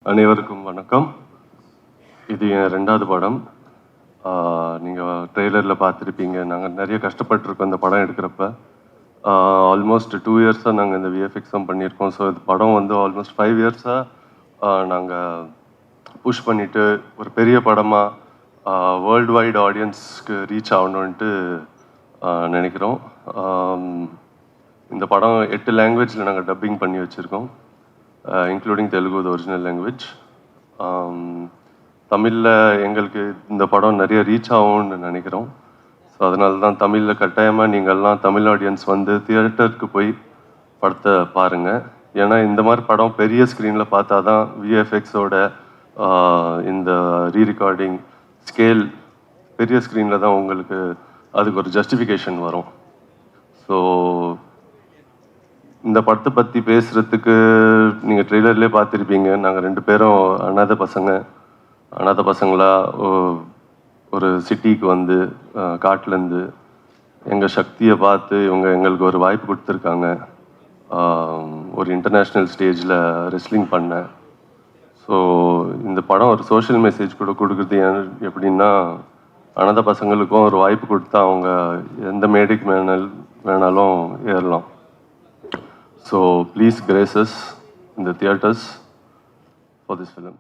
அனைவருக்கும் வணக்கம். இது என் 2வது படம். நீங்கள் ட்ரெய்லரில் பார்த்துருப்பீங்க. நாங்கள் நிறைய கஷ்டப்பட்டுருக்கோம் இந்த படம் எடுக்கிறப்ப. ஆல்மோஸ்ட் 2 இயர்ஸாக நாங்கள் இந்த விஎஃப்எக்ஸும் பண்ணியிருக்கோம். ஸோ இந்த படம் வந்து ஆல்மோஸ்ட் 5 இயர்ஸாக நாங்கள் புஷ் பண்ணிவிட்டு ஒரு பெரிய படமாக வேர்ல்டு வைட் ஆடியன்ஸ்க்கு ரீச் ஆகணுன்ட்டு நினைக்கிறோம். இந்த படம் 8 லாங்குவேஜில் நாங்கள் டப்பிங் பண்ணி வச்சுருக்கோம், including Telugu, the original language. தமிழில் எங்களுக்கு இந்த படம் நிறைய ரீச் ஆகும்னு நினைக்கிறோம். ஸோ அதனால தான் தமிழில் கட்டாயமாக நீங்கள்லாம் தமிழ் ஆடியன்ஸ் வந்து தியேட்டருக்கு போய் படத்தை பாருங்கள். ஏன்னா இந்த மாதிரி படம் பெரிய ஸ்க்ரீனில் பார்த்தா தான் விஎஃப்எக்ஸோட இந்த ரீரெக்கார்டிங் ஸ்கேல் பெரிய ஸ்க்ரீனில் தான் உங்களுக்கு அதுக்கு ஒரு ஜஸ்டிஃபிகேஷன் வரும். ஸோ இந்த படத்தை பற்றி பேசுகிறதுக்கு நீங்கள் ட்ரெய்லர்லேயே பார்த்துருப்பீங்க. நாங்கள் 2 பேரும் அனாதை பசங்களா ஒரு சிட்டிக்கு வந்து காட்டிலேருந்து எங்கள் சக்தியை பார்த்து இவங்க எங்களுக்கு ஒரு வாய்ப்பு கொடுத்துருக்காங்க. ஒரு இன்டர்நேஷ்னல் ஸ்டேஜில் ரெஸ்லிங் பண்ணேன். ஸோ இந்த படம் ஒரு சோஷியல் மெசேஜ் கூட கொடுக்குறது எப்படின்னா, அனாதை பசங்களுக்கும் ஒரு வாய்ப்பு கொடுத்தா அவங்க எந்த மேடைக்கு வேணாலும் ஏறலாம். So please grace us in the theaters for this film.